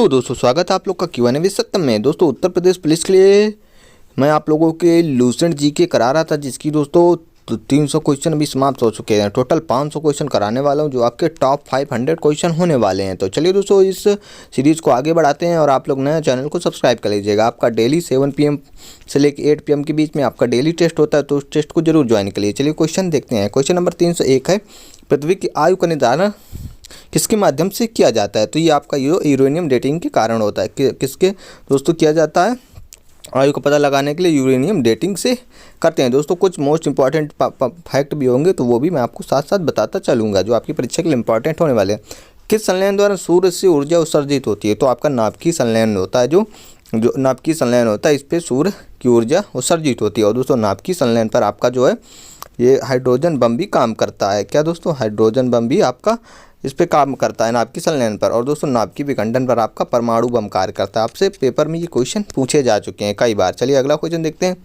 तो दोस्तों स्वागत है आप लोग का Q&A विद सत्यम में। दोस्तों उत्तर प्रदेश पुलिस के लिए मैं आप लोगों के लूसेंट जीके करा रहा था, जिसकी दोस्तों 300 क्वेश्चन अभी समाप्त हो चुके हैं। टोटल 500 क्वेश्चन कराने वाला हूं, जो आपके टॉप 500 क्वेश्चन होने वाले हैं। तो चलिए दोस्तों इस सीरीज़ को आगे बढ़ाते हैं और आप लोग नए चैनल को सब्सक्राइब कर लीजिएगा। आपका डेली 7 PM से लेकर 8 PM के बीच में आपका डेली टेस्ट होता है, तो उस टेस्ट को जरूर ज्वाइन करिए। चलिए क्वेश्चन देखते हैं। क्वेश्चन नंबर 301 है, पृथ्वी की आयु का निर्धारण किसके माध्यम से किया जाता है? तो ये आपका यूरेनियम डेटिंग के कारण होता है। किसके दोस्तों किया जाता है? आयु का पता लगाने के लिए यूरेनियम डेटिंग से करते हैं। दोस्तों कुछ मोस्ट इंपॉर्टेंट फैक्ट भी होंगे, तो वो भी मैं आपको साथ साथ बताता चलूँगा, जो आपकी परीक्षा के लिए इंपॉर्टेंट होने वाले हैं। किस संलयन द्वारा सूर्य से ऊर्जा उत्सर्जित होती है? तो आपका नाभिकीय संलयन होता है। जो नाभिकीय संलयन होता है, इस पर सूर्य की ऊर्जा उत्सर्जित होती है। और दोस्तों नाभिकीय संलयन पर आपका जो है ये हाइड्रोजन बम भी काम करता है। क्या दोस्तों? हाइड्रोजन बम भी आपका इस पे काम करता है, नाभिकीय संलयन पर। और दोस्तों नाभिकीय विखंडन पर आपका परमाणु बम कार्य करता है। आपसे पेपर में ये क्वेश्चन पूछे जा चुके हैं कई बार। चलिए अगला क्वेश्चन देखते हैं।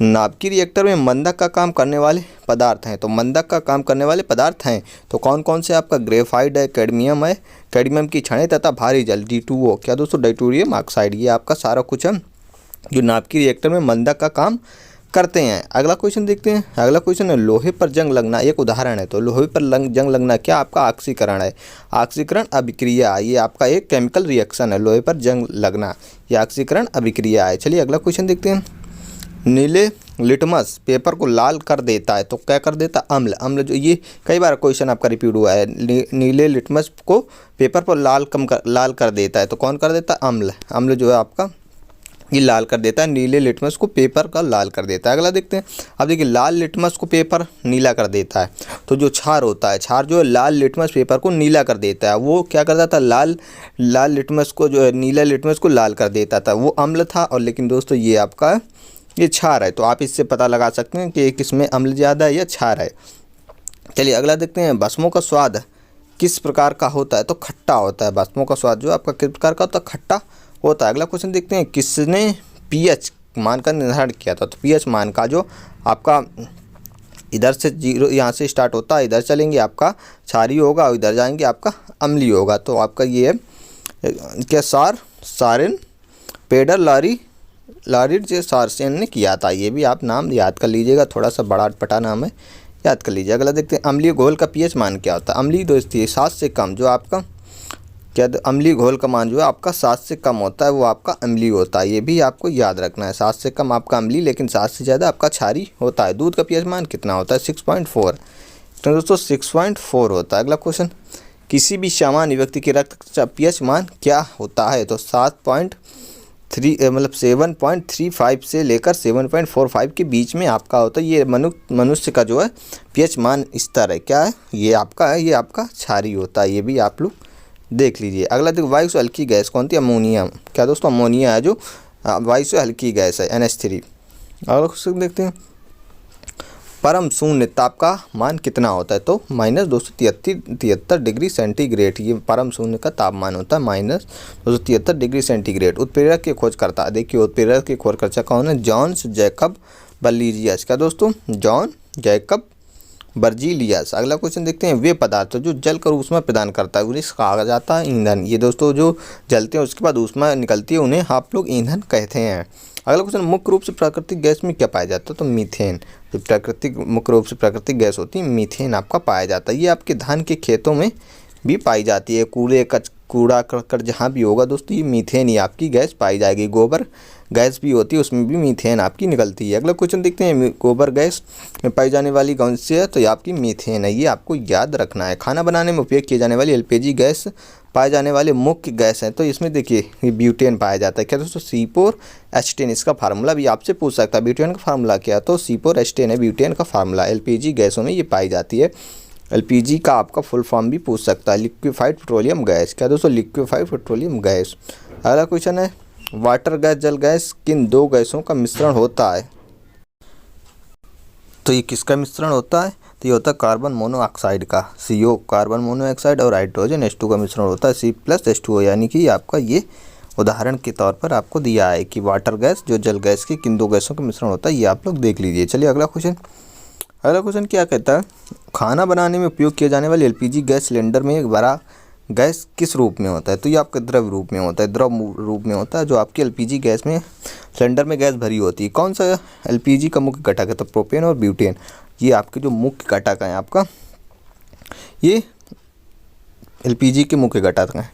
नाभिकीय रिएक्टर में मंदक का काम करने वाले पदार्थ हैं। तो मंदक का काम करने वाले पदार्थ हैं तो कौन कौन से? आपका ग्रेफाइट है, कैडमियम है, कैडमियम की छड़ें तथा भारी जल D2O। क्या दोस्तों? डाइटोरियम ऑक्साइड। ये आपका सारा कुछ है जो नाभिकीय रिएक्टर में मंदक का काम करते हैं। अगला क्वेश्चन देखते हैं। अगला क्वेश्चन है, लोहे पर जंग लगना एक उदाहरण है। तो लोहे पर जंग लगना क्या? आपका ऑक्सीकरण है। ऑक्सीकरण अभिक्रिया, ये आपका एक केमिकल रिएक्शन है। लोहे पर जंग लगना ये ऑक्सीकरण अभिक्रिया है। चलिए अगला क्वेश्चन देखते हैं। नीले लिटमस पेपर को लाल कर देता है तो क्या कर देता? अम्ल। अम्ल जो ये कई बार क्वेश्चन आपका रिपीट हुआ है। नीले लिटमस को पेपर पर लाल कर देता है तो कौन कर देता? अम्ल। अम्ल जो है आपका ये लाल कर देता है, नीले लिटमस को पेपर का लाल कर देता है। अगला देखते हैं। अब देखिए लाल लिटमस को पेपर नीला कर देता है, तो जो क्षार होता है, क्षार जो है लाल लिटमस पेपर को नीला कर देता है। वो क्या करता था? लाल लिटमस को जो है नीला लिटमस को लाल कर देता था। वो अम्ल था। और लेकिन दोस्तों ये आपका ये क्षार है। तो आप इससे पता लगा सकते हैं कि किसमें अम्ल ज़्यादा है या क्षार है। चलिए अगला देखते हैं। भस्मों का स्वाद किस प्रकार का होता है? तो खट्टा होता है। भस्मों का स्वाद जो आपका किस प्रकार का होता है? खट्टा होता है। अगला क्वेश्चन देखते हैं। किसने pH मान का निर्धारण किया था? तो pH मान का जो आपका इधर से 0 यहाँ से स्टार्ट होता है, इधर चलेंगे आपका क्षारीय होगा और इधर जाएंगे आपका अम्लीय होगा। तो आपका ये है क्या? सारिन पेडर लारिड जे सारसेन ने किया था। ये भी आप नाम याद कर लीजिएगा, थोड़ा सा बड़ा पटा नाम है, याद कर लीजिए। अगला देखते हैं। अम्लीय घोल का pH मान क्या होता है? अम्लीय दोस्ती 7 से कम, जो आपका क्या अम्लीय घोल का मान जो है आपका 7 से कम होता है, वो आपका अम्लीय होता है। ये भी आपको याद रखना है। 7 से कम आपका अम्लीय, लेकिन 7 से ज़्यादा आपका क्षारीय होता है। दूध का pH मान कितना होता है? 6.4। तो दोस्तों 6.4 होता है। अगला क्वेश्चन। किसी भी सामान्य व्यक्ति के रक्त pH मान क्या होता है? तो 7.35 से लेकर 7.45 के बीच में आपका होता है। ये मनुष्य का जो है pH मान स्तर है। क्या है? ये आपका है, ये आपका क्षारीय होता है। ये भी आप लोग देख लीजिए। अगला देखो। वायु से हल्की गैस कौन थी? अमोनिया। क्या दोस्तों? अमोनिया है जो वायु से हल्की गैस है, NH3। अगला क्वेश्चन देखते हैं। परम शून्य ताप का मान कितना होता है? तो -273 डिग्री सेंटीग्रेड। ये परम शून्य का तापमान होता है, -273 डिग्री सेंटीग्रेड। उत्प्रेरक की खोज करता है। देखिए उत्प्रेरक की खोजकर्ता कौन है? John Jacob Berzelius. क्या दोस्तों? John Jacob Berzelius. अगला क्वेश्चन देखते हैं। वे पदार्थ जो जल कर ऊष्मा प्रदान करता है उन्हें कहा जाता है ईंधन। ये दोस्तों जो जलते हैं उसके बाद ऊष्मा निकलती है, उन्हें आप लोग ईंधन कहते हैं। अगला क्वेश्चन। मुख्य रूप से प्राकृतिक गैस में क्या पाया जाता है? तो मीथेन। जो मुख्य रूप से प्राकृतिक गैस होती है, मीथेन आपका पाया जाता है। ये आपके धान के खेतों में भी पाई जाती है। कूड़ा करकट जहाँ भी होगा दोस्तों, ये मीथेन ही आपकी गैस पाई जाएगी। गोबर गैस भी होती है, उसमें भी मीथेन आपकी निकलती है। अगला क्वेश्चन देखते हैं। गोबर गैस में पाई जाने वाली कौन सी है? तो ये आपकी मीथेन है। ये आपको याद रखना है। खाना बनाने में उपयोग किए जाने वाली LPG गैस पाए जाने वाले मुख्य गैस हैं। तो इसमें देखिए ये ब्यूटेन पाया जाता है। क्या दोस्तों? C4H10। इसका फार्मूला भी आपसे पूछ सकता है। ब्यूटेन का फार्मूला क्या? तो C4H10 है ब्यूटेन का फार्मूला। LPG गैसों में ये पाई जाती है। LPG का आपका फुल फॉर्म भी पूछ सकता है, लिक्विफाइड पेट्रोलियम गैस। क्या दोस्तों? Liquefied petroleum gas. अगला क्वेश्चन है। वाटर गैस जल गैस किन 2 गैसों का मिश्रण होता है? तो ये किसका मिश्रण होता है? तो ये होता है कार्बन मोनोऑक्साइड का। CO कार्बन मोनोऑक्साइड और हाइड्रोजन H2 का मिश्रण होता है C+H2O। यानी कि आपका ये उदाहरण के तौर पर आपको दिया है कि वाटर गैस जो जल गैस की किन 2 गैसों का मिश्रण होता है, ये आप लोग देख लीजिए। चलिए अगला क्वेश्चन क्या कहता है? खाना बनाने में उपयोग किए जाने वाले LPG गैस सिलेंडर में एक बड़ा गैस किस रूप में होता है? तो ये आपका द्रव रूप में होता है, द्रव रूप में होता है जो आपकी एलपीजी गैस में सिलेंडर में गैस भरी होती है। कौन सा एलपीजी का मुख्य घटक है? तो प्रोपेन और ब्यूटेन, ये आपके जो मुख्य घटक हैं आपका, ये एलपीजी के मुख्य घटक हैं।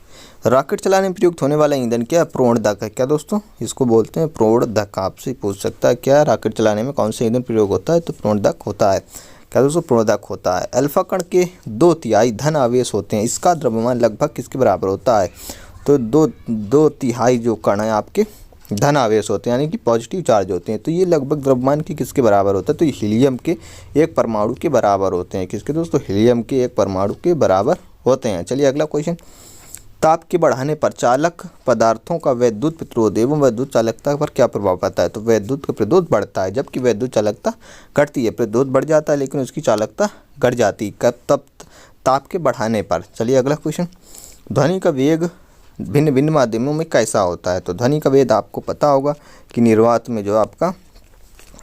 रॉकेट चलाने में प्रयुक्त होने वाला ईंधन क्या है? प्रोणधक है। क्या दोस्तों? इसको बोलते हैं प्रोणधक। आपसे पूछ सकता है क्या रॉकेट चलाने में कौन सा ईंधन प्रयोग होता है? तो प्रोणधक होता है। क्या दोस्तों? प्रोणधक होता है। अल्फा कण के 2/3 धन आवेश होते हैं, इसका द्रव्यमान लगभग किसके बराबर होता है? तो 2/3 जो कण है आपके धन आवेश होते हैं, यानी कि पॉजिटिव चार्ज होते हैं, तो ये लगभग द्रव्यमान की किसके बराबर होता है? तो ये हीलियम के एक परमाणु के बराबर होते हैं। किसके दोस्तों? हीलियम के एक परमाणु के बराबर होते हैं। चलिए अगला क्वेश्चन। ताप के बढ़ाने पर चालक पदार्थों का वैद्युत प्रतिरोध एवं वैद्युत चालकता पर क्या प्रभाव पड़ता है? तो वैद्युत का प्रतिरोध बढ़ता है, जबकि वैद्युत चालकता घटती है। प्रतिरोध बढ़ जाता है लेकिन उसकी चालकता घट जाती है। कब? तब ताप के बढ़ाने पर। चलिए अगला क्वेश्चन। ध्वनि का वेग भिन्न भिन्न माध्यमों में कैसा होता है? तो ध्वनि का वेग आपको पता होगा कि निर्वात में जो आपका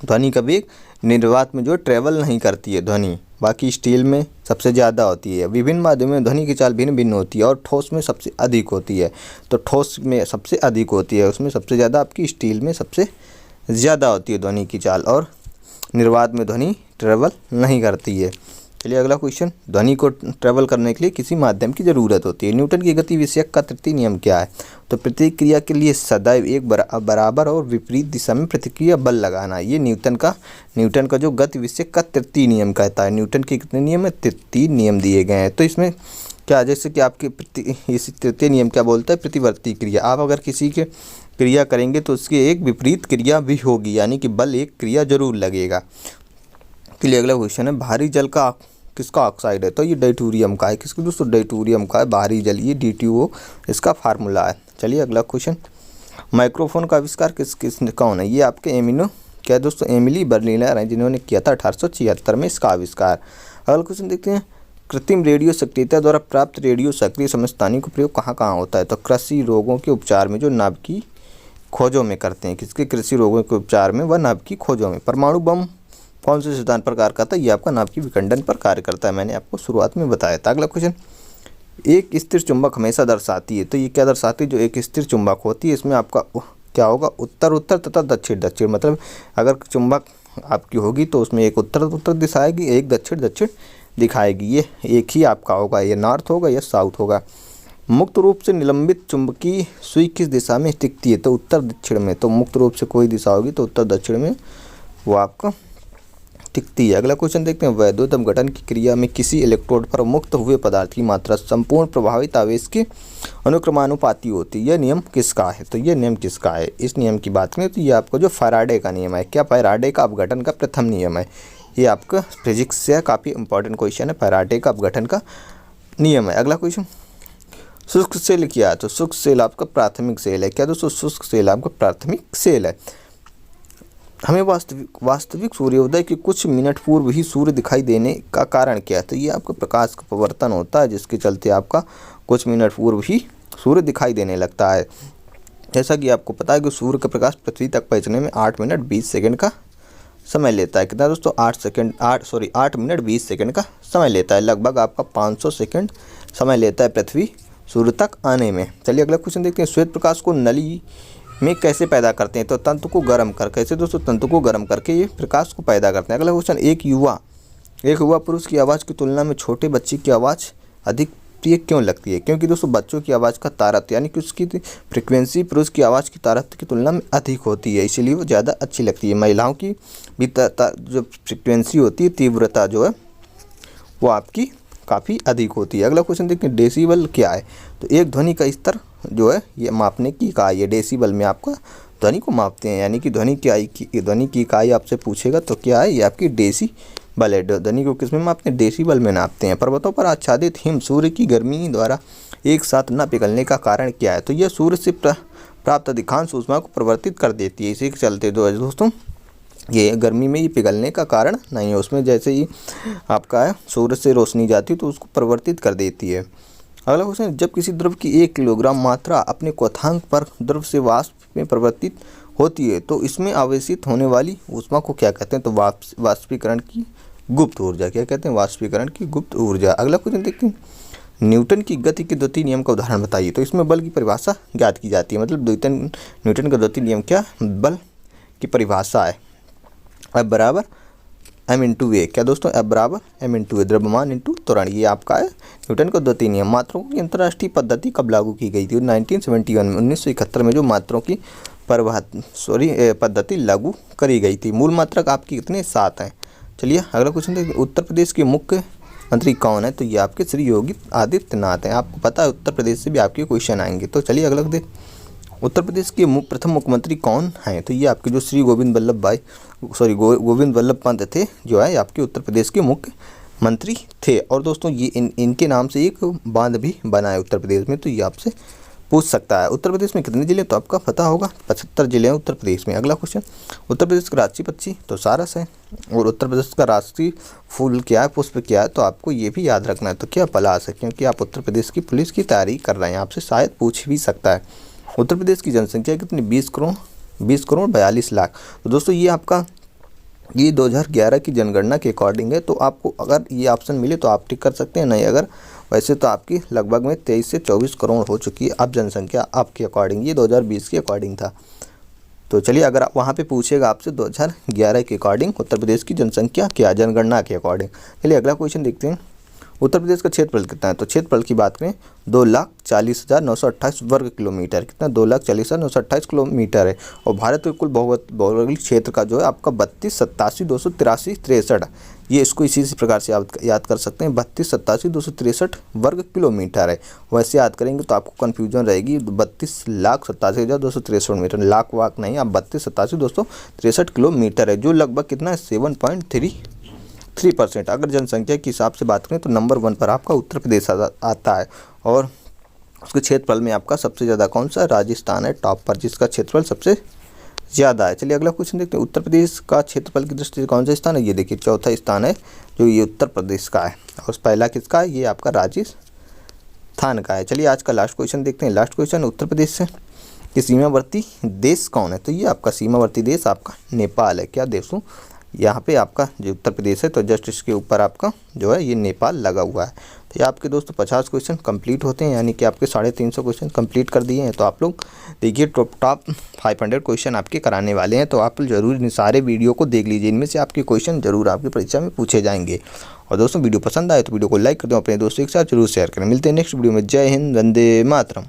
ध्वनि का वेग निर्वात में जो ट्रेवल नहीं करती है ध्वनि, बाकी स्टील में सबसे ज़्यादा होती है। विभिन्न माध्यमों में ध्वनि की चाल भिन्न भिन्न होती है और ठोस में सबसे अधिक होती है। तो ठोस में सबसे अधिक होती है, उसमें सबसे ज़्यादा आपकी स्टील में सबसे ज़्यादा होती है ध्वनि की चाल, और निर्वात में ध्वनि ट्रेवल नहीं करती है। चलिए अगला क्वेश्चन। ध्वनि को ट्रेवल करने के लिए किसी माध्यम की ज़रूरत होती है। न्यूटन की गति विषयक का तृतीय नियम क्या है? तो प्रतिक्रिया के लिए सदैव एक बराबर और विपरीत दिशा में प्रतिक्रिया बल लगाना, ये न्यूटन का जो गति विषयक का तृतीय नियम कहता है। न्यूटन के कितने नियम है? तृतीय नियम दिए गए हैं। तो इसमें क्या, जैसे कि आपके इस तृतीय नियम क्या बोलता है? प्रतिवर्ती क्रिया। आप अगर किसी के क्रिया करेंगे तो उसकी एक विपरीत क्रिया भी होगी, यानी कि बल एक क्रिया जरूर लगेगा। चलिए अगला क्वेश्चन है। भारी जल का किसका ऑक्साइड है? तो ये डाइटूरियम का है। किसका दोस्तों? डाइटूरियम का है भारी जल, ये D2O इसका फार्मूला है। चलिए अगला क्वेश्चन। माइक्रोफोन का आविष्कार किसने कौन है? ये आपके क्या दोस्तों? एमिली बर्लिनर है, जिन्होंने किया था 1876 में इसका आविष्कार। अगला क्वेश्चन देखते हैं। कृत्रिम रेडियो सक्रियता द्वारा प्राप्त रेडियो सक्रिय समस्थानिक का प्रयोग कहाँ कहाँ होता है? तो कृषि रोगों के उपचार में जो नाभिकीय खोजों में करते हैं। किसके? कृषि रोगों के उपचार में व नाभिकीय खोजों में। परमाणु बम कौन से सिद्धांत पर कार्य करता है? ये आपका नाभिकीय विखंडन पर कार्य करता है, मैंने आपको शुरुआत में बताया था। अगला क्वेश्चन। एक स्थिर चुंबक हमेशा दर्शाती है, तो ये क्या दर्शाती है? जो एक स्थिर चुंबक होती है इसमें आपका क्या होगा? उत्तर उत्तर तथा दक्षिण दक्षिण। मतलब अगर चुंबक आपकी होगी तो उसमें एक उत्तर उत्तर दिखाएगी, एक दक्षिण दक्षिण दिखाएगी। ये एक ही आपका होगा, ये नॉर्थ होगा या साउथ होगा। मुक्त रूप से निलंबित चुंबकीय सुई किस दिशा में टिकती है? तो उत्तर दक्षिण में। तो मुक्त रूप से कोई दिशा होगी तो उत्तर दक्षिण में वो आपका टिकती है। अगला क्वेश्चन देखते हैं। वैद्युत अपघटन की क्रिया में किसी इलेक्ट्रोड पर मुक्त हुए पदार्थ की मात्रा संपूर्ण प्रभावित आवेश के अनुक्रमानुपाती होती है। यह नियम किसका है? तो यह नियम किसका है? इस नियम की बात करें तो ये आपका जो फैराडे का नियम है। क्या? फैराडे का अपघटन का प्रथम नियम है। ये आपका फिजिक्स से काफ़ी इंपॉर्टेंट क्वेश्चन है, फैराडे का अपघटन का नियम है। अगला क्वेश्चन। शुष्क सेल क्या है? तो शुष्क सेल आपका प्राथमिक सेल है। क्या दोस्तों? शुष्क सेल आपका प्राथमिक सेल है। हमें वास्तविक सूर्योदय के कुछ मिनट पूर्व ही सूर्य दिखाई देने का कारण क्या है? तो ये आपका प्रकाश का पवर्तन होता है, जिसके चलते आपका कुछ मिनट पूर्व ही सूर्य दिखाई देने लगता है। जैसा कि आपको पता है कि सूर्य का प्रकाश पृथ्वी तक पहुंचने में 8 मिनट 20 सेकंड का समय लेता है। कितना दोस्तों? 8 मिनट 20 सेकंड का समय लेता है। लगभग आपका 500 सेकंड समय लेता है पृथ्वी सूर्य तक आने में। चलिए अगला क्वेश्चन देखते हैं। श्वेत प्रकाश को नली में कैसे पैदा करते हैं? तो तंतु को गर्म कर। कैसे दोस्तों? तंतु को गर्म करके ये प्रकाश को पैदा करते हैं। अगला क्वेश्चन। एक युवा पुरुष की आवाज़ की तुलना में छोटे बच्चे की आवाज़ अधिक प्रिय क्यों लगती है? क्योंकि दोस्तों बच्चों की आवाज़ का तारतम्य, यानी कि उसकी फ्रिक्वेंसी पुरुष की आवाज़ की तारतम्य की तुलना में अधिक होती है, इसीलिए वो ज़्यादा अच्छी लगती है। महिलाओं की भी जो फ्रिक्वेंसी होती है, तीव्रता जो है वो आपकी काफ़ी अधिक होती है। अगला क्वेश्चन देखते हैं। डेसिबल क्या है? तो एक ध्वनि का स्तर जो है ये मापने की इकाई है। डेसिबल में आपका ध्वनि को मापते हैं, यानी कि ध्वनि की इकाई आपसे पूछेगा तो क्या है? ये आपकी डेसिबल है। ध्वनि को किस में मापते हैं? डेसिबल में नापते हैं। पर्वतों पर आच्छादित हिम सूर्य की गर्मी द्वारा एक साथ न पिघलने का कारण क्या है? तो यह सूर्य से प्राप्त अधिकांश ऊष्मा को परिवर्तित कर देती है। इसी के चलते जो है दोस्तों ये गर्मी में ये पिघलने का कारण नहीं है। उसमें जैसे ही आपका है सूर्य से रोशनी जाती है तो उसको परिवर्तित कर देती है। अगला क्वेश्चन। जब किसी द्रव की 1 किलोग्राम मात्रा अपने क्वथनांक पर द्रव से वाष्प में परिवर्तित होती है तो इसमें आवेशित होने वाली ऊष्मा को क्या कहते हैं? तो वाष्पीकरण की गुप्त ऊर्जा। क्या कहते हैं? वाष्पीकरण की गुप्त ऊर्जा। अगला क्वेश्चन देखते हैं। न्यूटन की गति के द्वितीय नियम का उदाहरण बताइए। तो इसमें बल की परिभाषा ज्ञात की जाती है, मतलब न्यूटन का द्वितीय नियम क्या, बल की परिभाषा है F बराबर m/a। क्या दोस्तों, F बराबर m/a, द्रव्यमान इंटू त्वरण, ये आपका है न्यूटन का द्वितीय नियम। मात्रों की अंतर्राष्ट्रीय पद्धति कब लागू की गई थी? 1971 में, 1971 में जो मात्रों की पद्धति लागू करी गई थी। मूल मात्रक आपकी कितने, 7 हैं। चलिए अगला क्वेश्चन देखिए, उत्तर प्रदेश के मुख्य मंत्री कौन है? तो ये आपके श्री योगी आदित्यनाथ हैं। आपको पता है उत्तर प्रदेश से भी आपके क्वेश्चन आएंगे। तो चलिए अगला देख, उत्तर प्रदेश के प्रथम मुख्यमंत्री कौन हैं? तो ये आपके जो श्री गोविंद वल्लभ पंत थे, जो है आपके उत्तर प्रदेश के मुख्य मंत्री थे। और दोस्तों ये इनके नाम से एक बांध भी बना है उत्तर प्रदेश में, तो ये आपसे पूछ सकता है। उत्तर प्रदेश में कितने जिले, तो आपका पता होगा 75 जिले हैं उत्तर प्रदेश में। अगला क्वेश्चन, उत्तर प्रदेश का राष्ट्रीय पक्षी तो सारस है। और उत्तर प्रदेश का राष्ट्रीय फूल क्या है, पुष्प क्या है? तो आपको ये भी याद रखना है। तो क्या, पलाश है, क्योंकि आप उत्तर प्रदेश की पुलिस की तैयारी कर रहे हैं, आपसे शायद पूछ भी सकता है। उत्तर प्रदेश की जनसंख्या कितनी, 20 करोड़ 42 लाख। तो दोस्तों ये आपका 2011 की जनगणना के अकॉर्डिंग है। तो आपको अगर ये ऑप्शन मिले तो आप टिक कर सकते हैं, नहीं अगर वैसे तो आपकी लगभग में 23 से 24 करोड़ हो चुकी है अब जनसंख्या आपके अकॉर्डिंग। ये 2020 के अकॉर्डिंग था। तो चलिए अगर आप वहाँ पे पूछेगा आपसे 2011 के अकॉर्डिंग उत्तर प्रदेश की जनसंख्या क्या, जनगणना के अकॉर्डिंग। चलिए अगला क्वेश्चन देखते हैं, उत्तर प्रदेश का क्षेत्रफल कितना है? तो क्षेत्रफल की बात करें 2,40,928 वर्ग किलोमीटर। कितना, 2,40,928 किलोमीटर है। और भारत के कुल भौगोलिक क्षेत्र का जो है आपका 32,87,283 ये इसको इसी प्रकार से याद कर सकते हैं, 32,87,263 वर्ग किलोमीटर है। वैसे याद करेंगे तो आपको कन्फ्यूजन रहेगी, 32,87,263 मीटर, लाख वाक नहीं, आप 32,87,263 किलोमीटर है, जो लगभग कितना है 7.33%। अगर जनसंख्या के हिसाब से बात करें तो नंबर 1 पर आपका उत्तर प्रदेश आता है। और उसके क्षेत्रफल में आपका सबसे ज़्यादा कौन सा, राजस्थान है टॉप पर, जिसका क्षेत्रफल सबसे ज़्यादा है। चलिए अगला क्वेश्चन देखते हैं, उत्तर प्रदेश का क्षेत्रफल की दृष्टि से कौन सा स्थान है? ये देखिए चौथा स्थान है जो ये उत्तर प्रदेश का है। और पहला किसका है? ये आपका राजस्थान का है। चलिए आज का लास्ट क्वेश्चन देखते हैं। लास्ट क्वेश्चन, उत्तर प्रदेश से कि सीमावर्ती देश कौन है? तो ये आपका सीमावर्ती देश आपका नेपाल है। क्या दोस्तों, यहाँ पे आपका जो उत्तर प्रदेश है तो जस्ट इसके ऊपर आपका जो है ये नेपाल लगा हुआ है। तो ये आपके दोस्तों 50 क्वेश्चन कंप्लीट होते हैं, यानी कि आपके 350 क्वेश्चन कंप्लीट कर दिए हैं। तो आप लोग देखिए टॉप 500 क्वेश्चन आपके कराने वाले हैं। तो आप जरूर इन सारे वीडियो को देख लीजिए, इनमें से आपके क्वेश्चन जरूर आपकी परीक्षा में पूछे जाएंगे। और दोस्तों वीडियो पसंद आए तो वीडियो को लाइक कर दो, अपने दोस्तों के साथ जरूर शेयर करें। मिलते हैं नेक्स्ट वीडियो में। जय हिंद, वंदे मातरम।